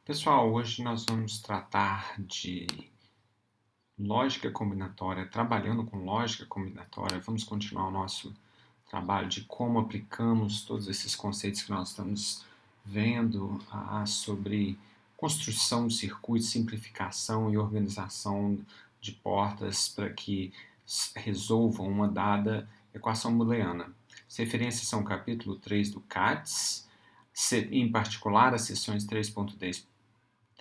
Pessoal, hoje nós vamos tratar de lógica combinatória, trabalhando com lógica combinatória. Vamos continuar o nosso trabalho de como aplicamos todos esses conceitos que nós estamos vendo sobre construção de circuitos, simplificação e organização de portas para que resolvam uma dada equação booleana. As referências são o capítulo 3 do CATS, em particular as seções 3.10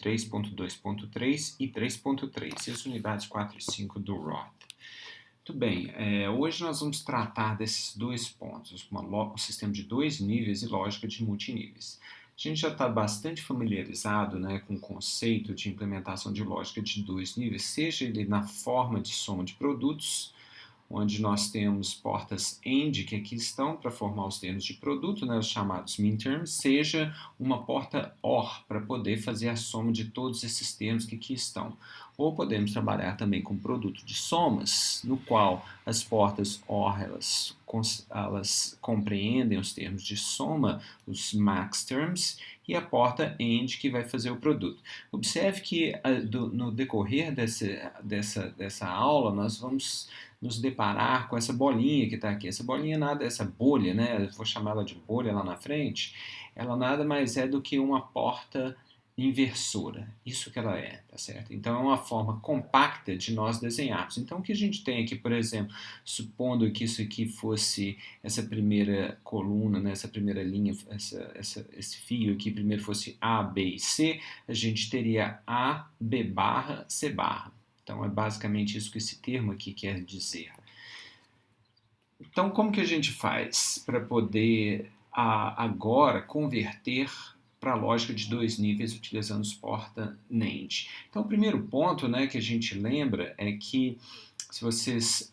3.2.3 e 3.3, e as unidades 4 e 5 do Roth. Muito bem, hoje nós vamos tratar desses dois pontos, um sistema de dois níveis e lógica de multiníveis. A gente já está bastante familiarizado, com o conceito de implementação de lógica de dois níveis, seja ele na forma de soma de produtos, onde nós temos portas AND, que aqui estão para formar os termos de produto, os chamados minterms, seja uma porta OR, para poder fazer a soma de todos esses termos que aqui estão. Ou podemos trabalhar também com produto de somas, no qual as portas OR, elas compreendem os termos de soma, os max terms, e a porta AND, que vai fazer o produto. Observe que no decorrer dessa aula, nós vamos nos deparar com essa bolinha que está aqui. Essa bolinha nada, essa bolha, eu vou chamar ela de bolha lá na frente, ela nada mais é do que uma porta inversora. Isso que ela é, tá certo? Então é uma forma compacta de nós desenharmos. Então o que a gente tem aqui, por exemplo, supondo que isso aqui fosse essa primeira coluna, essa primeira linha, esse fio aqui primeiro fosse A, B e C, a gente teria A, B barra, C barra. Então, é basicamente isso que esse termo aqui quer dizer. Então, como que a gente faz para poder agora converter para a lógica de dois níveis utilizando os porta NAND? Então, o primeiro ponto que a gente lembra é que se vocês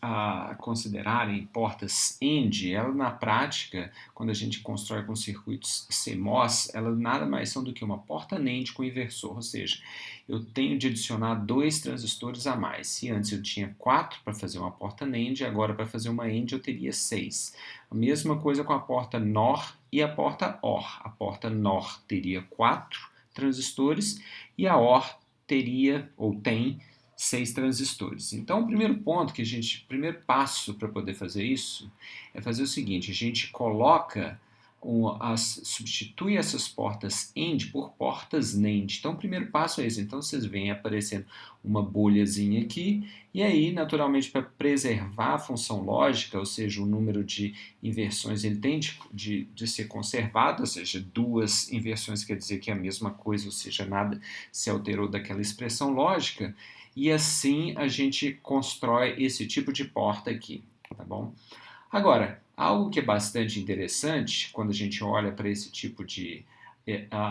considerarem portas AND, ela na prática, quando a gente constrói com circuitos CMOS, elas nada mais são do que uma porta NAND com inversor, ou seja, eu tenho de adicionar 2 transistores a mais. Se antes eu tinha 4 para fazer uma porta NAND, agora para fazer uma AND eu teria 6. A mesma coisa com a porta NOR e a porta OR. A porta NOR teria 4 transistores e a OR teria ou tem 6 transistores. Então, o primeiro passo para poder fazer isso é fazer o seguinte: a gente substitui essas portas AND por portas NAND. Então, o primeiro passo é esse. Então, vocês veem aparecendo uma bolhazinha aqui, e aí, naturalmente, para preservar a função lógica, ou seja, o número de inversões, ele tem de ser conservado, ou seja, 2 inversões quer dizer que é a mesma coisa, ou seja, nada se alterou daquela expressão lógica, e assim a gente constrói esse tipo de porta aqui, tá bom? Agora, algo que é bastante interessante quando a gente olha para esse tipo de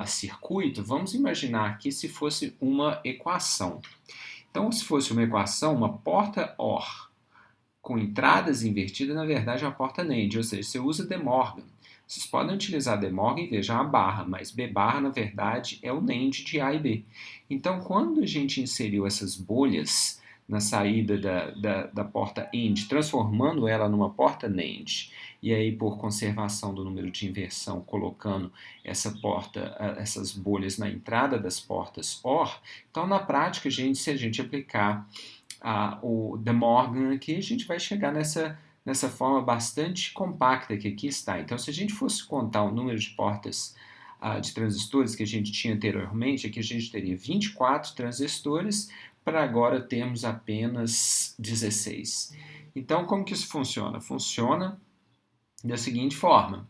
circuito, vamos imaginar que se fosse uma equação. Então, se fosse uma equação, uma porta OR com entradas invertidas, na verdade é uma porta NAND, ou seja, você usa De Morgan. Vocês podem utilizar De Morgan e veja a barra, mas B barra, na verdade, é o NAND de A e B. Então, quando a gente inseriu essas bolhas na saída da porta AND, transformando ela numa porta NAND, e aí por conservação do número de inversão, colocando essas bolhas na entrada das portas OR, então na prática, se a gente aplicar o De Morgan aqui, a gente vai chegar nessa forma bastante compacta que aqui está. Então, se a gente fosse contar o número de portas de transistores que a gente tinha anteriormente, aqui a gente teria 24 transistores, para agora termos apenas 16. Então, como que isso funciona? Funciona da seguinte forma: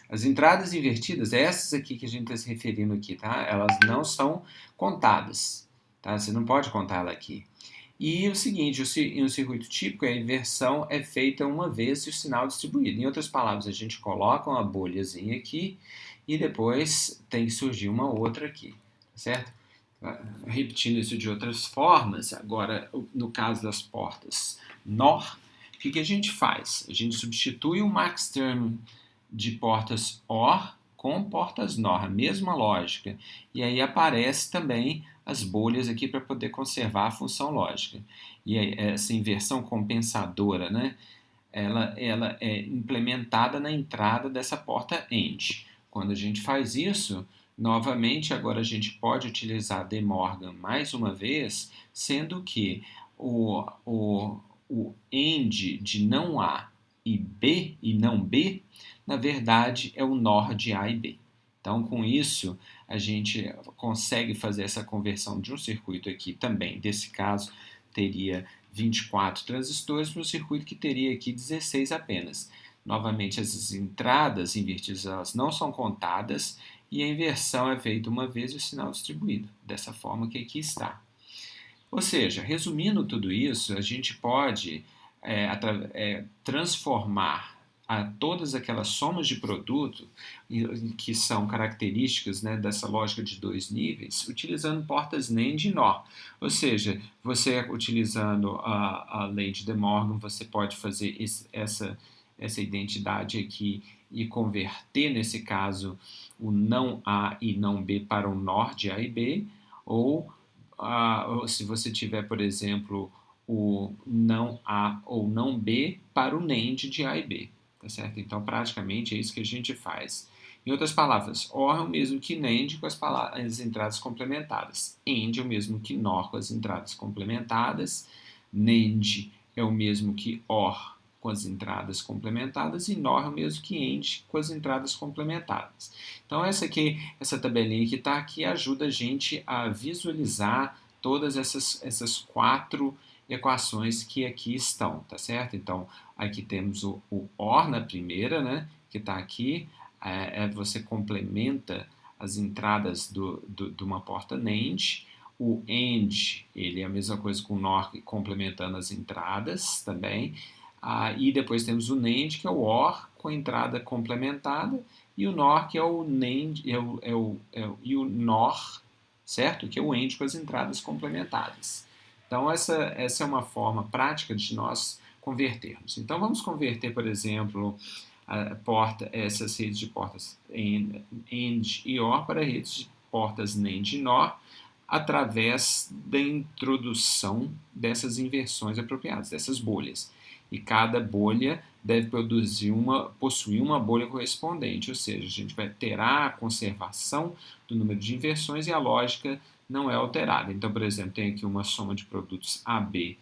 as entradas invertidas, essas aqui que a gente está se referindo aqui, tá? Elas não são contadas, tá? Você não pode contar ela aqui. E o seguinte, em um circuito típico, a inversão é feita uma vez e o sinal distribuído. Em outras palavras, a gente coloca uma bolhazinha aqui e depois tem que surgir uma outra aqui, certo? Repetindo isso de outras formas, agora no caso das portas NOR, o que a gente faz? A gente substitui o max term de portas OR com portas NOR, a mesma lógica. E aí aparece também as bolhas aqui para poder conservar a função lógica. E aí, essa inversão compensadora, ela é implementada na entrada dessa porta AND. Quando a gente faz isso, Novamente, agora a gente pode utilizar De Morgan mais uma vez, sendo que o AND de não A e B e não B, na verdade é o NOR de A e B. Então, com isso, a gente consegue fazer essa conversão de um circuito aqui também. Desse caso, teria 24 transistores para um circuito que teria aqui 16 apenas. Novamente, essas entradas invertidas elas não são contadas e a inversão é feita uma vez e o sinal distribuído, dessa forma que aqui está. Ou seja, resumindo tudo isso, a gente pode transformar todas aquelas somas de produto que são características, né, dessa lógica de dois níveis, utilizando portas NAND e NOR. Ou seja, você utilizando a lei de De Morgan, você pode fazer essa identidade aqui e converter, nesse caso, o não A e não B para o NOR de A e B, ou se você tiver, por exemplo, o não A ou não B para o NAND de A e B, tá certo? Então, praticamente é isso que a gente faz. Em outras palavras, OR é o mesmo que NAND com as entradas complementadas. AND é o mesmo que NOR com as entradas complementadas. NAND é o mesmo que OR com as entradas complementadas e NOR é o mesmo que AND com as entradas complementadas. Então essa tabelinha que está aqui ajuda a gente a visualizar todas essas quatro equações que aqui estão, tá certo? Então aqui temos o OR na primeira, né, que está aqui, você complementa as entradas de uma porta NAND. O AND, ele é a mesma coisa com o NOR complementando as entradas também. E depois temos o NAND, que é o OR com entrada complementada, e o NOR, que é o NAND, e o NOR, certo? Que é o AND com as entradas complementadas. Então, essa é uma forma prática de nós convertermos. Então, vamos converter, por exemplo, essas redes de portas AND e OR para redes de portas NAND e NOR através da introdução dessas inversões apropriadas, dessas bolhas. E cada bolha deve possuir uma bolha correspondente, ou seja, a gente vai ter a conservação do número de inversões e a lógica não é alterada. Então, por exemplo, tem aqui uma soma de produtos A, B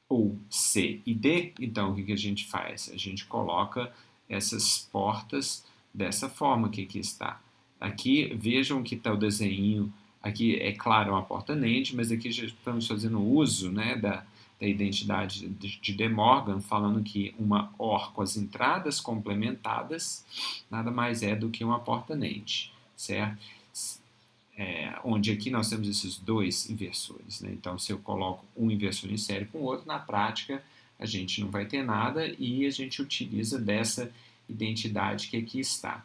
ou C e D. Então, o que a gente faz? A gente coloca essas portas dessa forma que aqui está. Aqui, vejam que está o desenho. Aqui, é claro, é uma porta NAND, mas aqui já estamos fazendo uso, né, da identidade de De Morgan, falando que uma OR com as entradas complementadas nada mais é do que uma porta NAND, certo? Onde aqui nós temos esses dois inversores, né? Então, se eu coloco um inversor em série com o outro, na prática a gente não vai ter nada e a gente utiliza dessa identidade que aqui está.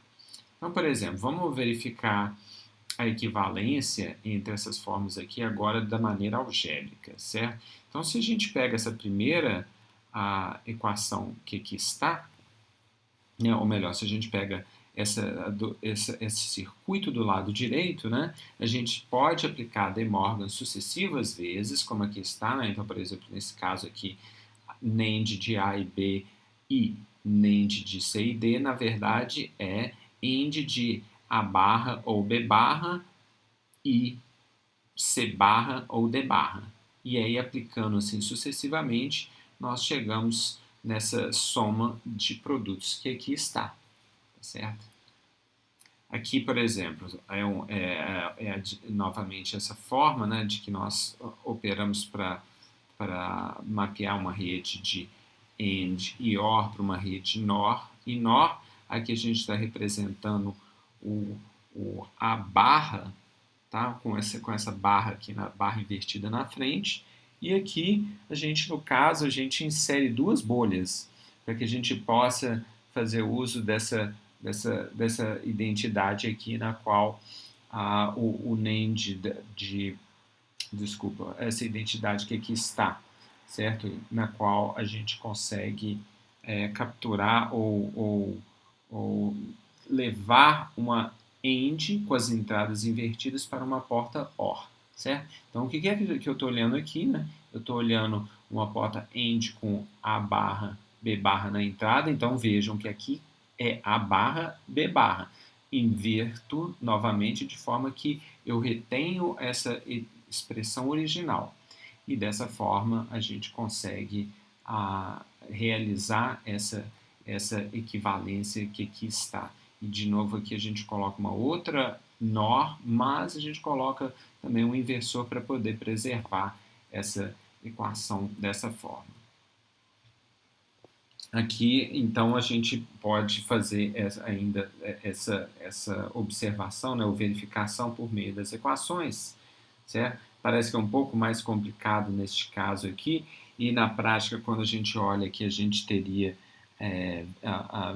Então, por exemplo, vamos verificar a equivalência entre essas formas aqui agora da maneira algébrica, certo? Então, se a gente pega essa primeira equação que aqui está, né, ou melhor, se a gente pega esse circuito do lado direito, né, a gente pode aplicar De Morgan sucessivas vezes, como aqui está, né? Então, por exemplo, nesse caso aqui, NAND de A e B e NAND de C e D, na verdade, é AND de A barra ou B barra e C barra ou D barra. E aí, aplicando assim sucessivamente, nós chegamos nessa soma de produtos que aqui está, certo? Aqui, por exemplo, novamente essa forma, né, de que nós operamos para mapear uma rede de AND e OR para uma rede NOR e NOR. Aqui a gente está representando a barra, tá? com essa barra aqui, na barra invertida na frente. E aqui, no caso, a gente insere duas bolhas para que a gente possa fazer uso dessa identidade aqui na qual o NAND desculpa, essa identidade que aqui está, certo? Na qual a gente consegue capturar ou levar uma AND com as entradas invertidas para uma porta OR, certo? Então, o que é que eu estou olhando aqui, né? Eu estou olhando uma porta AND com A barra, B barra na entrada, então vejam que aqui é A barra, B barra. inverto novamente de forma que eu retenho essa expressão original. E dessa forma a gente consegue realizar essa equivalência que aqui está. E de novo aqui a gente coloca uma outra NOR, mas a gente coloca também um inversor para poder preservar essa equação dessa forma. Aqui, então, a gente pode fazer ainda essa observação, né, ou verificação por meio das equações, certo? Parece que é um pouco mais complicado neste caso aqui, e na prática, quando a gente olha aqui, a gente teria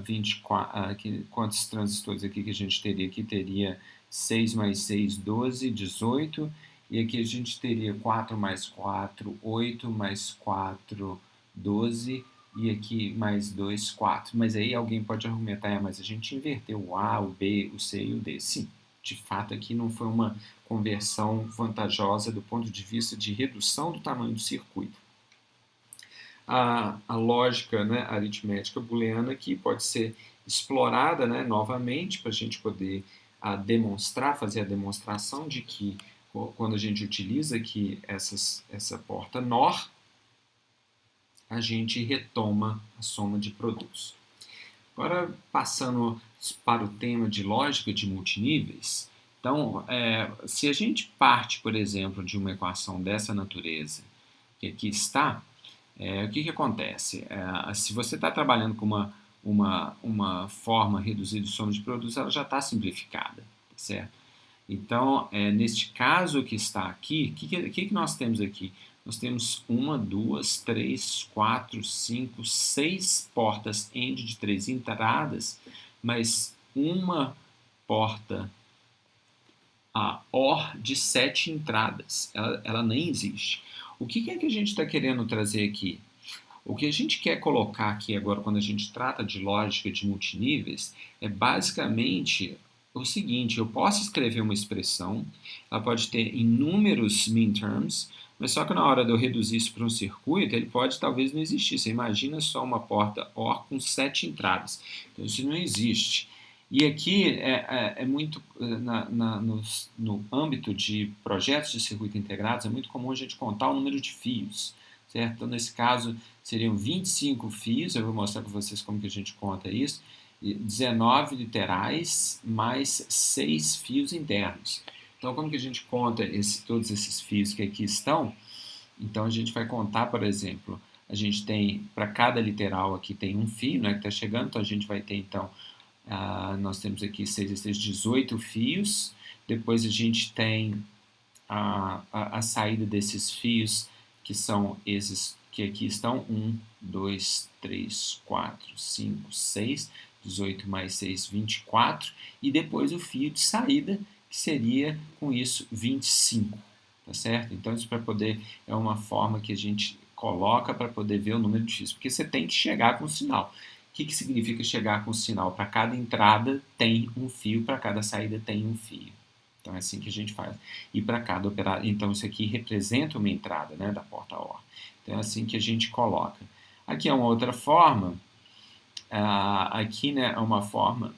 24, quantos transistores aqui que a gente teria? Aqui teria 6 mais 6, 12, 18, e aqui a gente teria 4 mais 4, 8 mais 4, 12, e aqui mais 2, 4. Mas aí alguém pode argumentar, mas a gente inverteu o A, o B, o C e o D. Sim, de fato aqui não foi uma conversão vantajosa do ponto de vista de redução do tamanho do circuito. A lógica, né, aritmética booleana aqui pode ser explorada, né, novamente para a gente poder demonstrar, fazer a demonstração de que quando a gente utiliza aqui essa porta NOR, a gente retoma a soma de produtos. Agora, passando para o tema de lógica de multiníveis, então, se a gente parte, por exemplo, de uma equação dessa natureza, que aqui está, o que acontece? Se você está trabalhando com uma forma reduzida de soma de produtos, ela já está simplificada, certo? Então, neste caso que está aqui, o que nós temos aqui? Nós temos 1, 2, 3, 4, 5, 6 portas AND de 3 entradas, mas uma porta OR de 7 entradas. Ela nem existe. O que é que a gente está querendo trazer aqui? O que a gente quer colocar aqui agora, quando a gente trata de lógica de multiníveis, é basicamente o seguinte: eu posso escrever uma expressão, ela pode ter inúmeros minterms, mas só que na hora de eu reduzir isso para um circuito, ele pode talvez não existir. Você imagina só uma porta OR com 7 entradas. Então isso não existe. E aqui é muito, no âmbito de projetos de circuito integrados, é muito comum a gente contar o número de fios, certo? Então, nesse caso, seriam 25 fios, eu vou mostrar para vocês como que a gente conta isso, 19 literais mais 6 fios internos. Então, como que a gente conta todos esses fios que aqui estão? Então, a gente vai contar, por exemplo, a gente tem, para cada literal aqui tem um fio, né, que está chegando, então a gente vai ter, então, nós temos aqui 6 vezes 18 fios, depois a gente tem a saída desses fios, que são esses que aqui estão, 1, 2, 3, 4, 5, 6, 18 mais 6, 24, e depois o fio de saída, que seria, com isso, 25, tá certo? Então, isso para poder, é uma forma que a gente coloca para poder ver o número de fios, porque você tem que chegar com o sinal. O que significa chegar com o sinal? Para cada entrada tem um fio, para cada saída tem um fio. Então é assim que a gente faz. E para cada operador, então isso aqui representa uma entrada, né, da porta OR. Então é assim que a gente coloca. Aqui é uma outra forma. Aqui, né, é uma forma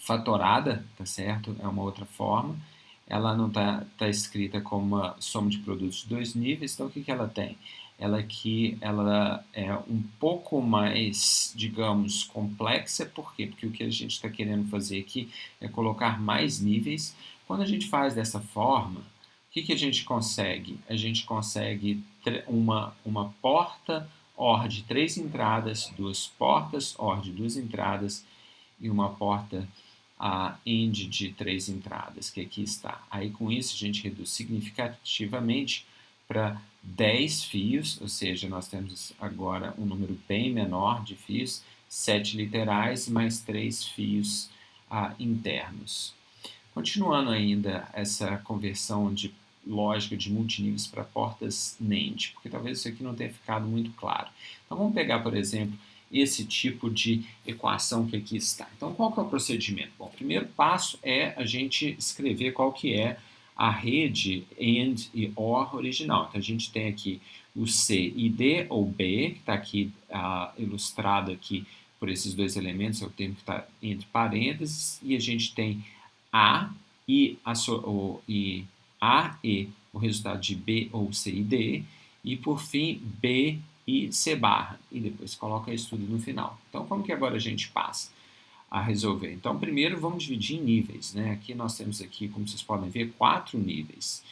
fatorada, tá certo? É uma outra forma. Ela não tá escrita como uma soma de produtos de 2 níveis. Então o que ela tem? Ela é um pouco mais, digamos, complexa. Por quê? Porque o que a gente está querendo fazer aqui é colocar mais níveis. Quando a gente faz dessa forma, o que a gente consegue? A gente consegue uma porta OR de 3 entradas, 2 portas OR de 2 entradas e uma porta AND de 3 entradas, que aqui está. Aí com isso a gente reduz significativamente para 10 fios, ou seja, nós temos agora um número bem menor de fios, 7 literais mais 3 fios internos. Continuando ainda essa conversão de lógica de multiníveis para portas NAND, porque talvez isso aqui não tenha ficado muito claro. Então vamos pegar, por exemplo, esse tipo de equação que aqui está. Então qual que é o procedimento? Bom, o primeiro passo é a gente escrever qual que é a rede AND e OR original. Então a gente tem aqui o C e D ou B, que está aqui ilustrado aqui por esses dois elementos, é o termo que está entre parênteses, e a gente tem A e, o resultado de B ou C e D, e por fim B e C barra, e depois coloca isso tudo no final. Então, como que agora a gente passa a resolver? Então, primeiro vamos dividir em níveis, né? Aqui nós temos aqui, como vocês podem ver, 4 níveis.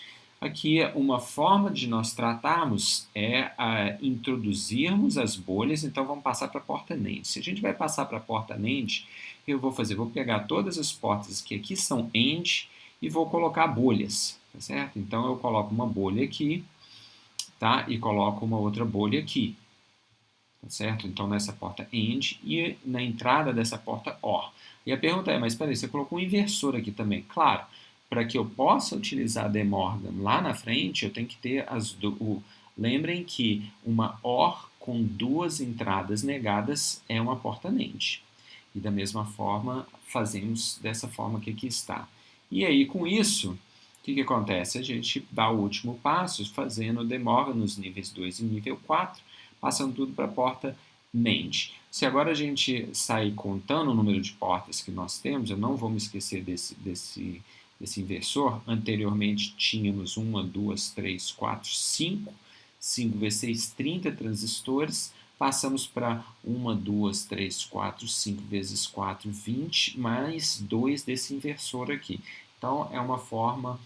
Aqui, uma forma de nós tratarmos é introduzirmos as bolhas, então vamos passar para a porta NAND. Se a gente vai passar para a porta NAND, vou pegar todas as portas que aqui são AND e vou colocar bolhas, tá certo? Então eu coloco uma bolha aqui, tá? E coloco uma outra bolha aqui, tá certo? Então nessa porta AND e na entrada dessa porta OR. E a pergunta é, mas espera aí, você colocou um inversor aqui também. Claro, para que eu possa utilizar a De Morgan lá na frente, eu tenho que ter lembrem que uma OR com duas entradas negadas é uma porta NAND. E da mesma forma, fazemos dessa forma que aqui está. E aí, com isso, o que acontece? A gente dá o último passo, fazendo o De Morgan nos níveis 2 e nível 4, passando tudo para a porta NAND. Se agora a gente sair contando o número de portas que nós temos, eu não vou me esquecer desse inversor. Anteriormente tínhamos 1, 2, 3, 4, 5. 5 vezes 6, 30 transistores. Passamos para 1, 2, 3, 4, 5 vezes 4, 20, mais 2 desse inversor aqui. Então, é uma forma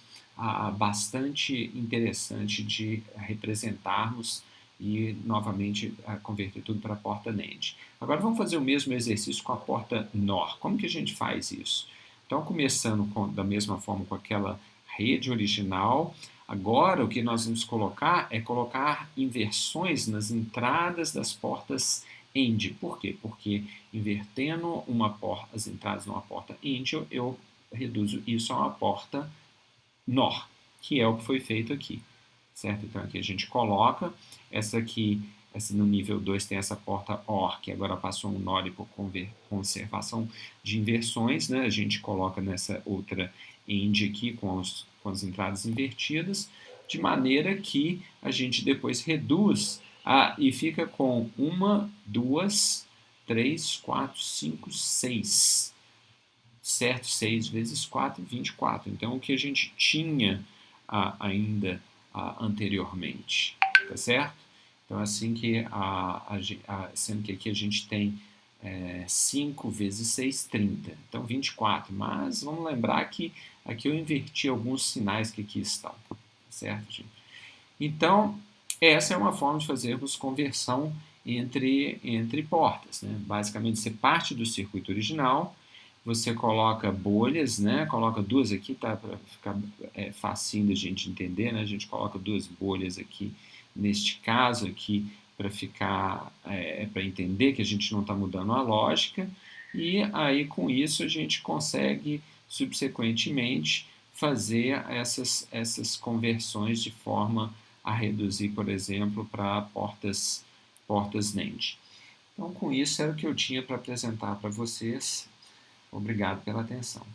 bastante interessante de representarmos e, novamente, converter tudo para a porta NAND. Agora, vamos fazer o mesmo exercício com a porta NOR. Como que a gente faz isso? Então, começando da mesma forma com aquela rede original, agora o que nós vamos colocar é colocar inversões nas entradas das portas AND. Por quê? Porque invertendo as entradas numa porta AND, eu reduzo isso a uma porta NOR, que é o que foi feito aqui, certo? Então aqui a gente coloca, essa no nível 2 tem essa porta OR, que agora passou um NOR por conservação de inversões, né? A gente coloca nessa outra AND aqui com as entradas invertidas, de maneira que a gente depois reduz e fica com 1, 2, 3, 4, 5, 6. Certo? 6 vezes 4, 24. Então, o que a gente tinha ainda anteriormente, tá certo? Então, assim que, sendo que aqui a gente tem 5 vezes 6, 30. Então, 24. Mas vamos lembrar que aqui eu inverti alguns sinais que aqui estão, tá certo, gente? Então, essa é uma forma de fazermos conversão entre portas, né? Basicamente, você parte do circuito original, você coloca bolhas, né? Coloca duas aqui, tá? Para ficar facinho da gente entender, né? A gente coloca duas bolhas aqui, neste caso aqui, para ficar, para entender que a gente não está mudando a lógica, e aí com isso a gente consegue, subsequentemente, fazer essas conversões de forma a reduzir, por exemplo, para portas NAND. Então, com isso, era o que eu tinha para apresentar para vocês. Obrigado pela atenção.